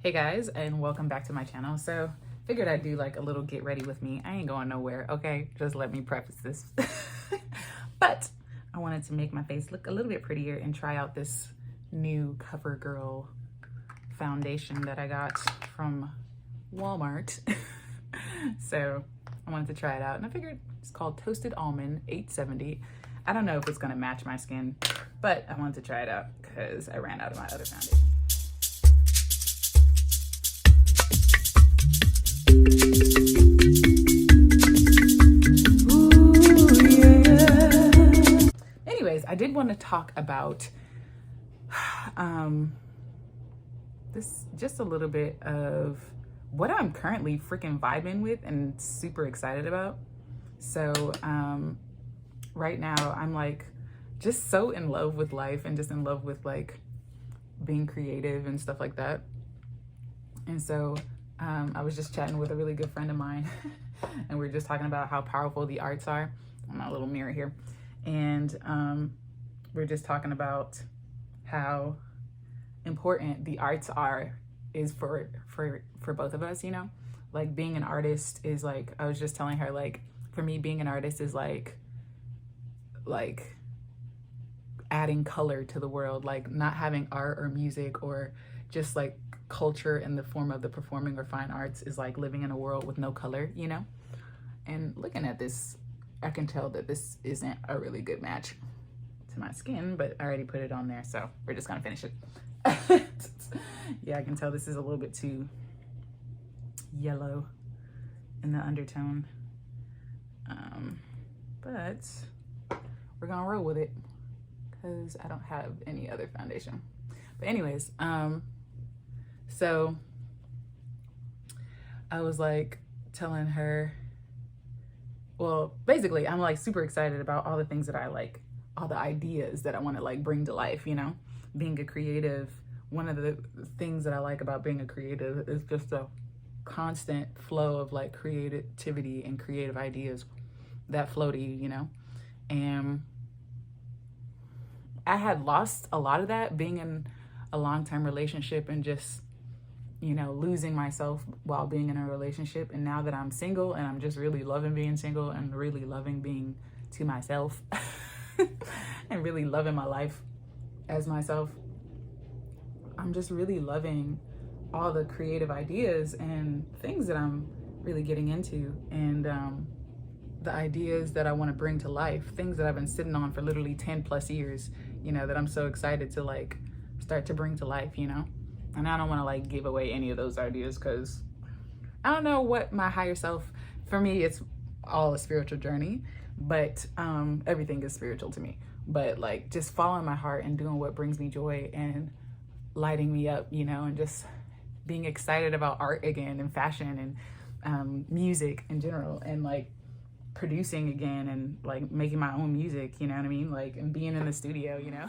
Hey guys, and welcome back to my channel. So figured I'd do like a little get ready with me. I ain't going nowhere, okay? Just let me preface this. But I wanted to make my face look a little bit prettier and try out this new CoverGirl foundation that I got from Walmart. So I wanted to try it out, and I figured it's called Toasted Almond 870. I don't know if it's gonna match my skin, but I wanted to try it out because I ran out of my other foundation. Anyways, I did want to talk about this, just a little bit of what I'm currently freaking vibing with and super excited about. So right now I'm like just so in love with life and just in love with like being creative and stuff like that. And so I was just chatting with a really good friend of mine and we were just talking about how powerful the arts are. On my little mirror here. And we're just talking about how important the arts is for both of us, you know? Like being an artist is like, I was just telling her, like, for me, being an artist is like adding color to the world, like not having art or music or just like culture in the form of the performing or fine arts is like living in a world with no color, you know? And looking at this, I can tell that this isn't a really good match to my skin, but I already put it on there, so we're just gonna finish it. Yeah, I can tell this is a little bit too yellow in the undertone, but we're gonna roll with it because I don't have any other foundation. But anyways, so I was like telling her, well, basically I'm like super excited about all the things that I like, all the ideas that I want to like bring to life, you know? Being a creative, one of the things that I like about being a creative is just a constant flow of like creativity and creative ideas that flow to you, you know? And I had lost a lot of that being in a long-term relationship and just, you know, losing myself while being in a relationship. And now that I'm single and I'm just really loving being single and really loving being to myself and really loving my life as myself, I'm just really loving all the creative ideas and things that I'm really getting into, and the ideas that I want to bring to life, things that I've been sitting on for literally 10 plus years, you know, that I'm so excited to like start to bring to life, you know? And I don't want to like give away any of those ideas because I don't know what my higher self, for me, it's all a spiritual journey, but everything is spiritual to me. But like just following my heart and doing what brings me joy and lighting me up, you know, and just being excited about art again and fashion and music in general, and like producing again and like making my own music, you know what I mean? Like, and being in the studio, you know?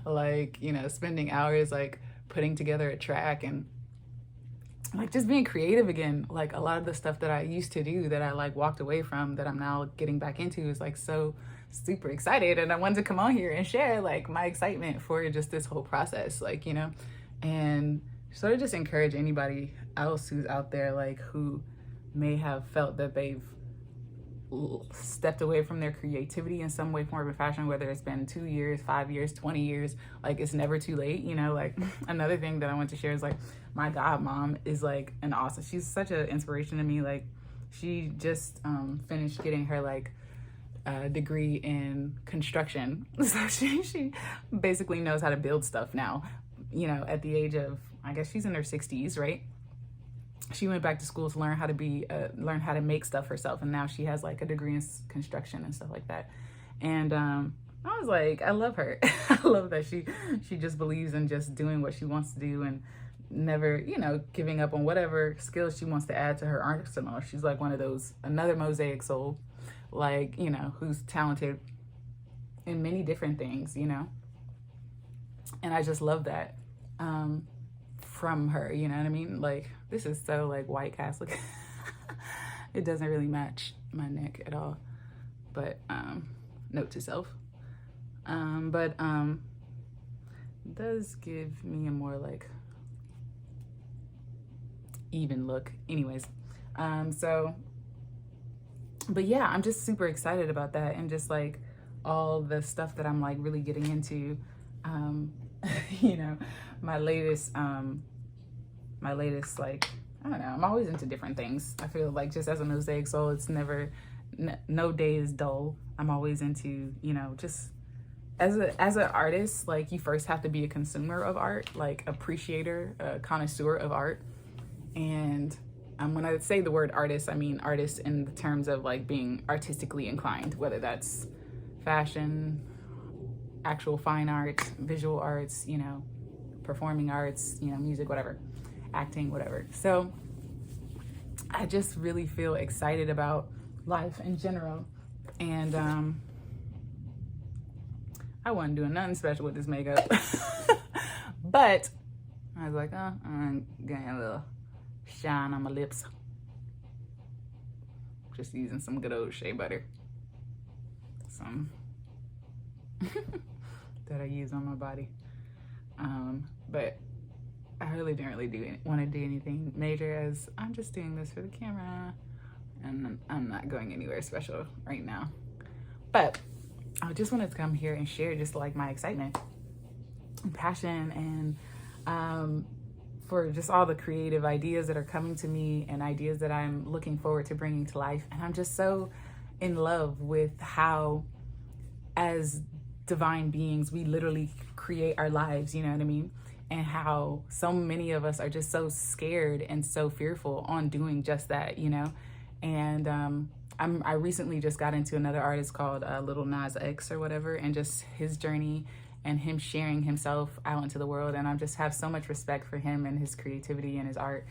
Like, you know, spending hours like putting together a track and like just being creative again. Like a lot of the stuff that I used to do that I like walked away from that I'm now getting back into is like so super excited, and I wanted to come on here and share like my excitement for just this whole process, like, you know, and sort of just encourage anybody else who's out there like who may have felt that they've stepped away from their creativity in some way, form, or fashion, whether it's been 2 years, 5 years, 20 years, like it's never too late, you know? Like another thing that I want to share is like my godmom is like an awesome, she's such an inspiration to me. Like she just finished getting her like degree in construction. So she basically knows how to build stuff now, you know, at the age of, I guess she's in her 60s, right? She went back to school to learn how to learn how to make stuff herself, and now she has like a degree in construction and stuff like that. And I was like, I love her. I love that she just believes in just doing what she wants to do and never, you know, giving up on whatever skills she wants to add to her arsenal. She's like one of those, another mosaic soul, like, you know, who's talented in many different things, you know. And I just love that from her, you know what I mean? Like, this is so like white Catholic. It doesn't really match my neck at all, but note to self. But does give me a more like even look. Anyways, so, but yeah, I'm just super excited about that, and just like all the stuff that I'm like really getting into. You know, my latest like, I don't know, I'm always into different things. I feel like just as a mosaic soul, it's never, no day is dull. I'm always into, you know, just as an artist, like you first have to be a consumer of art, like appreciator, a connoisseur of art. And when I say the word artist, I mean artist in the terms of like being artistically inclined, whether that's fashion, actual fine arts, visual arts, you know, performing arts, you know, music, whatever, acting, whatever. So I just really feel excited about life in general. And I wasn't doing nothing special with this makeup. But I was like, oh, I'm getting a little shine on my lips. Just using some good old shea butter. Some that I use on my body. But I really didn't really want to do anything major, as I'm just doing this for the camera and I'm not going anywhere special right now. But I just wanted to come here and share just like my excitement and passion, and for just all the creative ideas that are coming to me and ideas that I'm looking forward to bringing to life. And I'm just so in love with how, as divine beings, we literally create our lives, you know what I mean? And how so many of us are just so scared and so fearful on doing just that, you know? And I recently just got into another artist called Little Nas X or whatever, and just his journey and him sharing himself out into the world. And I just have so much respect for him and his creativity and his art,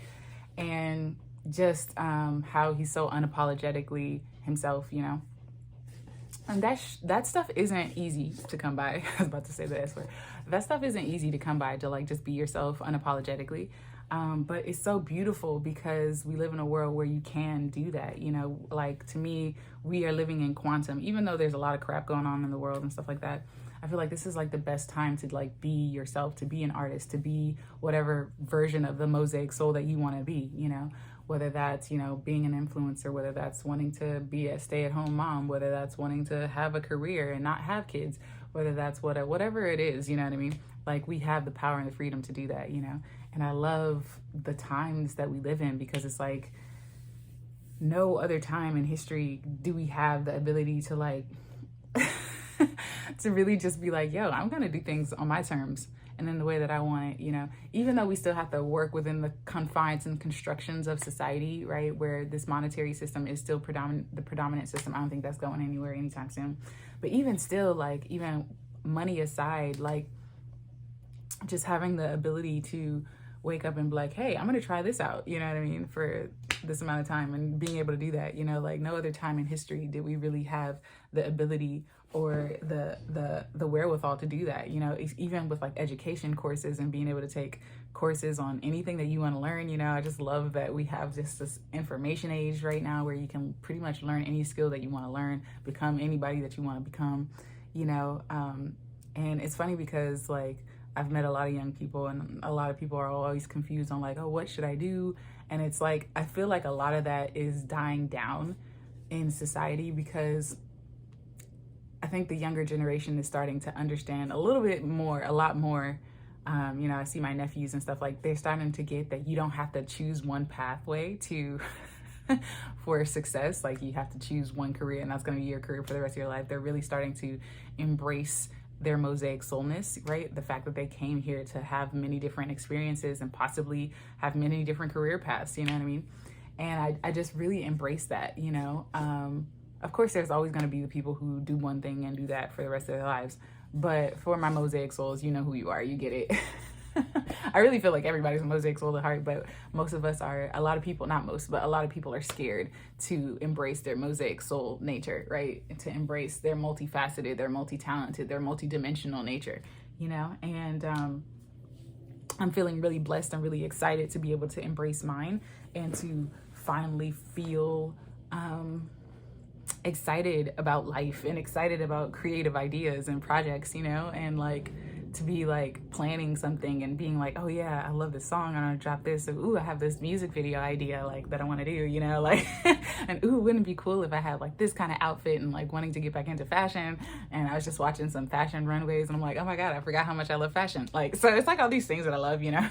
and just how he's so unapologetically himself, you know? And that stuff isn't easy to come by. I was about to say the S word. That stuff isn't easy to come by, to like just be yourself unapologetically. But it's so beautiful because we live in a world where you can do that. You know, like to me, we are living in quantum, even though there's a lot of crap going on in the world and stuff like that. I feel like this is like the best time to like be yourself, to be an artist, to be whatever version of the mosaic soul that you want to be, you know, whether that's, you know, being an influencer, whether that's wanting to be a stay-at-home mom, whether that's wanting to have a career and not have kids, whether that's whatever it is, you know what I mean? Like we have the power and the freedom to do that, you know? And I love the times that we live in, because it's like no other time in history do we have the ability to like, to really just be like, yo, I'm going to do things on my terms and in the way that I want it, you know, even though we still have to work within the confines and constructions of society, right, where this monetary system is still the predominant system. I don't think that's going anywhere anytime soon. But even still, like, even money aside, like, just having the ability to wake up and be like, hey, I'm going to try this out, you know what I mean, for this amount of time, and being able to do that, you know, like no other time in history did we really have the ability or the wherewithal to do that, you know, even with like education courses and being able to take courses on anything that you want to learn, you know. I just love that we have just this information age right now where you can pretty much learn any skill that you want to learn, become anybody that you want to become, you know. And it's funny because like I've met a lot of young people, and a lot of people are always confused on like, oh, what should I do? And it's like, I feel like a lot of that is dying down in society, because I think the younger generation is starting to understand a lot more. You know, I see my nephews and stuff, like they're starting to get that you don't have to choose one pathway to for success. Like you have to choose one career and that's going to be your career for the rest of your life. They're really starting to embrace their mosaic soulness, right? The fact that they came here to have many different experiences and possibly have many different career paths, you know what I mean? And I just really embrace that, you know? Of course, there's always going to be the people who do one thing and do that for the rest of their lives. But for my mosaic souls, you know who you are. You get it. I really feel like everybody's a mosaic soul at heart, but most of us are, a lot of people, not most, but a lot of people are scared to embrace their mosaic soul nature, right? To embrace their multifaceted, their multi-talented, their multi-dimensional nature, you know? And I'm feeling really blessed and really excited to be able to embrace mine and to finally feel excited about life and excited about creative ideas and projects, you know, and like to be like planning something and being like, oh yeah, I love this song, I'm gonna drop this, or ooh, I have this music video idea like that I want to do, you know, like and ooh, wouldn't it be cool if I had like this kind of outfit, and like wanting to get back into fashion. And I was just watching some fashion runways and I'm like, oh my god, I forgot how much I love fashion. Like, so it's like all these things that I love, you know,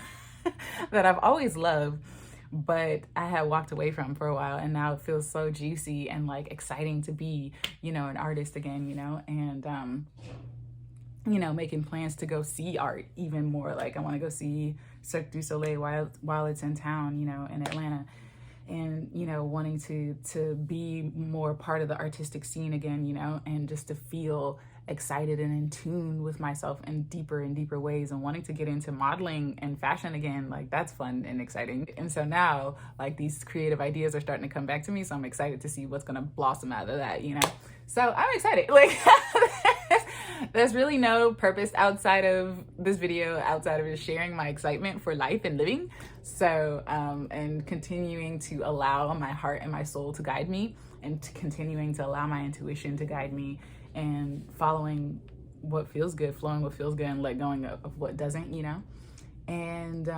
that I've always loved, but I had walked away from for a while, and now it feels so juicy and like exciting to be, you know, an artist again, you know. And you know, making plans to go see art even more. Like I want to go see Cirque du Soleil while it's in town, you know, in Atlanta, and you know, wanting to be more part of the artistic scene again, you know, and just to feel excited and in tune with myself in deeper and deeper ways, and wanting to get into modeling and fashion again. Like that's fun and exciting. And so now like these creative ideas are starting to come back to me, so I'm excited to see what's gonna blossom out of that, you know. So I'm excited. Like there's really no purpose outside of this video, outside of just sharing my excitement for life and living. So and continuing to allow my heart and my soul to guide me, and continuing to allow my intuition to guide me, and following what feels good, flowing what feels good, and let going of what doesn't, you know. And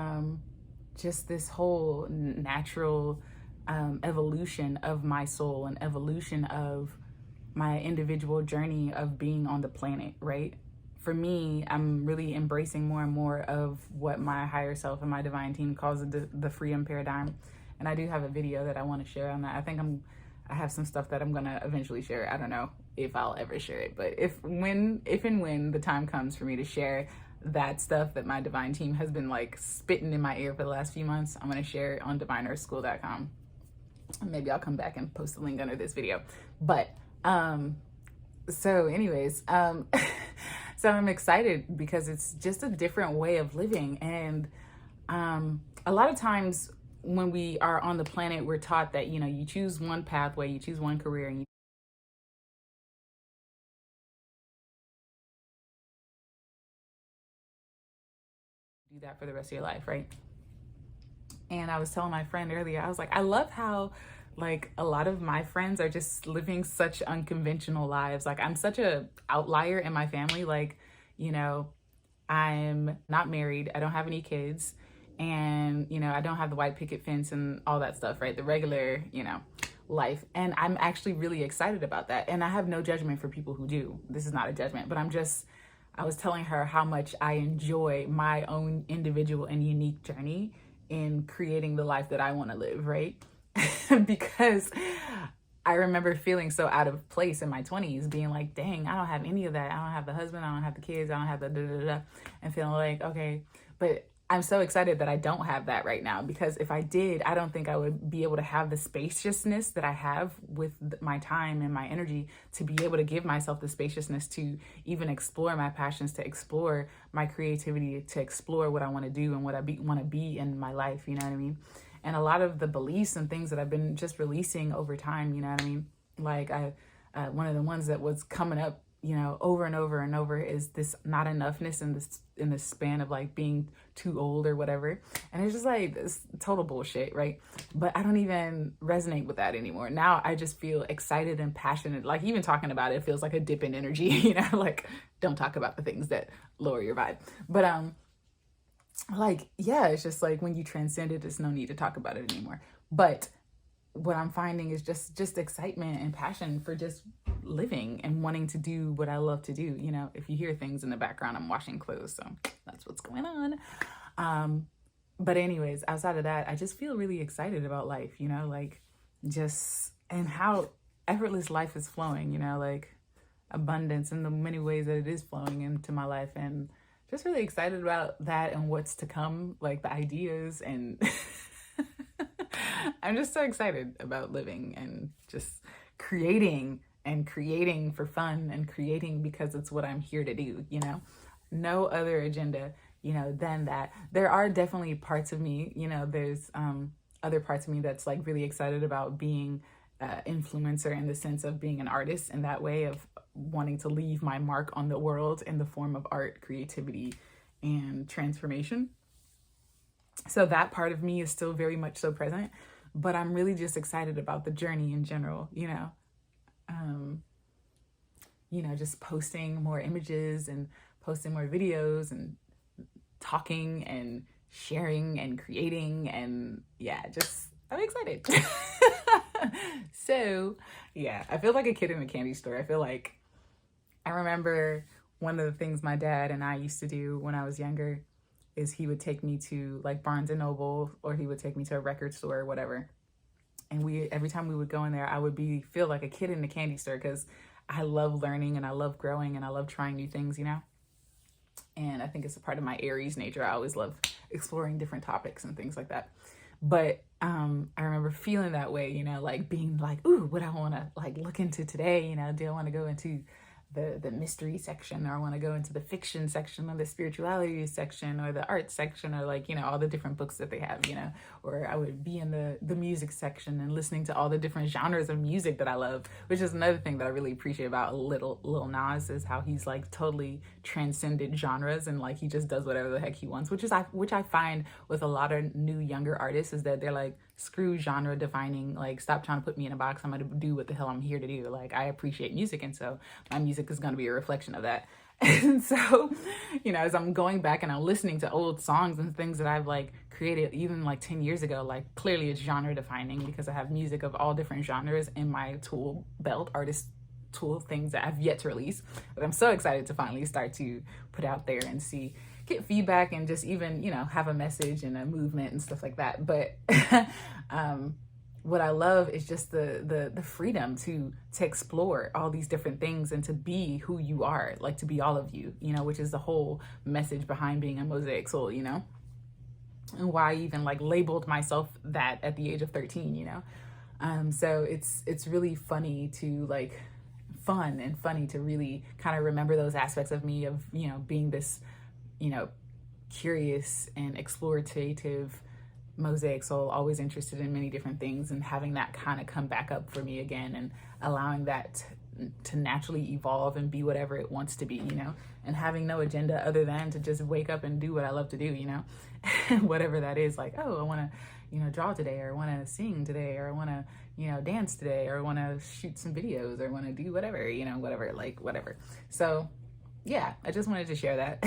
just this whole natural evolution of my soul and evolution of my individual journey of being on the planet, right? For me, I'm really embracing more and more of what my higher self and my divine team calls the freedom paradigm. And I do have a video that I want to share on that. I think I have some stuff that I'm gonna eventually share. I don't know if I'll ever share it, but if and when the time comes for me to share that stuff that my divine team has been like spitting in my ear for the last few months, I'm gonna share it on divineearthschool.com. Maybe I'll come back and post a link under this video. But so anyways, so I'm excited because it's just a different way of living. And a lot of times when we are on the planet, we're taught that, you know, you choose one pathway, you choose one career, and you do that for the rest of your life, right? And I was telling my friend earlier, I was like, I love how like a lot of my friends are just living such unconventional lives. Like I'm such a outlier in my family. Like, you know, I'm not married, I don't have any kids, and you know, I don't have the white picket fence and all that stuff, right? The regular, you know, life. And I'm actually really excited about that. And I have no judgment for people who do. This is not a judgment, but I was telling her how much I enjoy my own individual and unique journey in creating the life that I want to live, right? Because I remember feeling so out of place in my 20s, being like, dang, I don't have any of that. I don't have the husband, I don't have the kids, I don't have the da-da-da-da, and feeling like, okay, but I'm so excited that I don't have that right now, because if I did, I don't think I would be able to have the spaciousness that I have with my time and my energy to be able to give myself the spaciousness to even explore my passions, to explore my creativity, to explore what I want to do and what I want to be in my life, you know what I mean? And a lot of the beliefs and things that I've been just releasing over time, you know what I mean? Like one of the ones that was coming up, you know, over and over and over is this not enoughness in this span of like being too old or whatever. And it's just like this total bullshit, right? But I don't even resonate with that anymore. Now I just feel excited and passionate. Like even talking about it feels like a dip in energy, you know, like don't talk about the things that lower your vibe. But like, yeah, it's just like when you transcend it, there's no need to talk about it anymore. But what I'm finding is just excitement and passion for just living and wanting to do what I love to do. You know, if you hear things in the background, I'm washing clothes, so that's what's going on. But anyways, outside of that, I just feel really excited about life, you know, like just, and how effortless life is flowing, you know, like abundance in the many ways that it is flowing into my life. And just really excited about that and what's to come, like the ideas, and I'm just so excited about living and just creating and creating for fun and creating because it's what I'm here to do, you know? No other agenda, you know, than that. There are definitely parts of me, you know, there's other parts of me that's like really excited about being influencer in the sense of being an artist in that way of wanting to leave my mark on the world in the form of art, creativity, and transformation. So that part of me is still very much so present, but I'm really just excited about the journey in general, just posting more images and posting more videos and talking and sharing and creating, and I'm excited. So I feel like a kid in a candy store. I remember one of the things my dad and I used to do when I was younger is he would take me to like Barnes and Noble, or he would take me to a record store or whatever. And every time we would go in there, I would feel like a kid in the candy store, because I love learning and I love growing and I love trying new things, And I think it's a part of my Aries nature. I always love exploring different topics and things like that. But I remember feeling that way, like being like, ooh, what I want to like look into today, do I want to go into the mystery section, or I want to go into the fiction section, or the spirituality section, or the art section, or like, all the different books that they have, or I would be in the music section and listening to all the different genres of music that I love, which is another thing that I really appreciate about Lil Nas, is how he's like totally transcended genres, and like he just does whatever the heck he wants, which I find with a lot of new younger artists, is that they're like, screw genre defining, like stop trying to put me in a box. I'm going to do what the hell I'm here to do. Like, I appreciate music, and so my music is going to be a reflection of that. And so, as I'm going back and I'm listening to old songs and things that I've like created even like 10 years ago, like clearly it's genre defining, because I have music of all different genres in my tool belt, artist tool, things that I've yet to release, but I'm so excited to finally start to put out there and get feedback, and just even, have a message and a movement and stuff like that. But what I love is just the freedom to explore all these different things and to be who you are, like to be all of you, which is the whole message behind being a mosaic soul, and why I even like labeled myself that at the age of 13, so it's really funny to like funny to really kind of remember those aspects of me, of, being this, curious and explorative mosaic soul, always interested in many different things, and having that kind of come back up for me again, and allowing that to naturally evolve and be whatever it wants to be, and having no agenda other than to just wake up and do what I love to do, whatever that is. Like, oh, I want to, draw today, or I want to sing today, or I want to, dance today, or I want to shoot some videos, or I want to do whatever, whatever. So I just wanted to share that.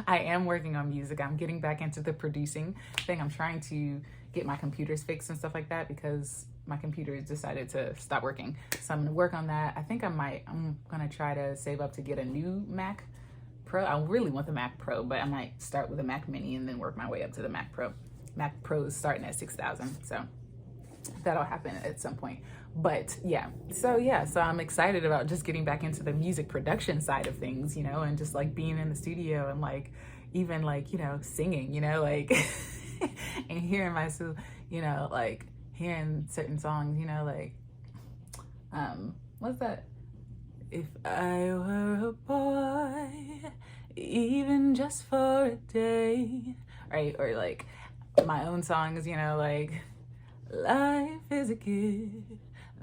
I am working on music. I'm getting back into the producing thing. I'm trying to get my computers fixed and stuff like that, because my computer decided to stop working. So I'm going to work on that. I think I'm going to try to save up to get a new Mac Pro. I really want the Mac Pro, but I might start with a Mac Mini and then work my way up to the Mac Pro. Mac Pro is starting at $6,000. So that'll happen at some point. But so I'm excited about just getting back into the music production side of things, and just like being in the studio, and like even like, singing, like and hearing myself, like hearing certain songs, like what's that? If I were a boy, even just for a day, right? Or like my own songs, like life is a gift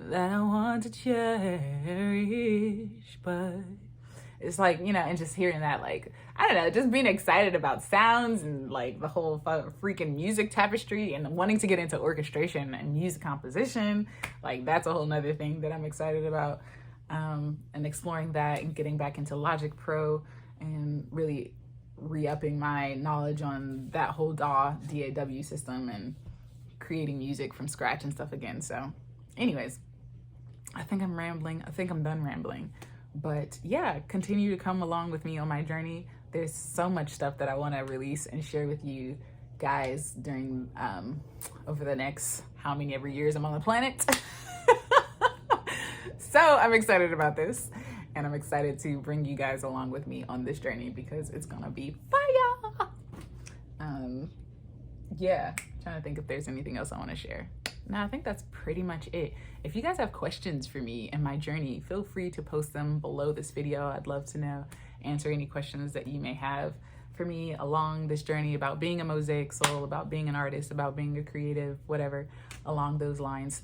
that I want to cherish, but it's like, and just hearing that, like, I don't know, just being excited about sounds and like the whole freaking music tapestry, and wanting to get into orchestration and music composition. Like, that's a whole nother thing that I'm excited about, and exploring that, and getting back into Logic Pro, and really re-upping my knowledge on that whole DAW system, and creating music from scratch and stuff again. So anyways, I think I'm rambling. I think I'm done rambling. But continue to come along with me on my journey. There's so much stuff that I want to release and share with you guys during over the next how many ever years I'm on the planet. So I'm excited about this, and I'm excited to bring you guys along with me on this journey, because it's gonna be fire. Trying to think if there's anything else I want to share. Now, I think that's pretty much it. If you guys have questions for me and my journey, feel free to post them below this video. I'd love to know, answer any questions that you may have for me along this journey about being a mosaic soul, about being an artist, about being a creative, whatever, along those lines.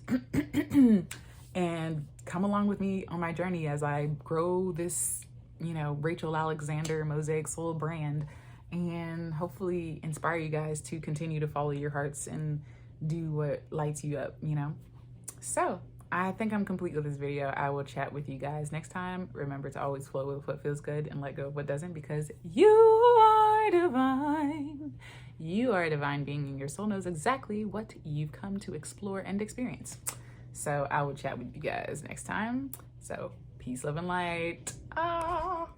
And come along with me on my journey as I grow this, you know, Rachael Alexander mosaic soul brand, and hopefully inspire you guys to continue to follow your hearts and do what lights you up, you know? So I think I'm complete with this video. I will chat with you guys next time. Remember to always flow with what feels good and let go of what doesn't, because you are divine. You are a divine being, and your soul knows exactly what you've come to explore and experience. So I will chat with you guys next time. So peace, love, and light. Ah.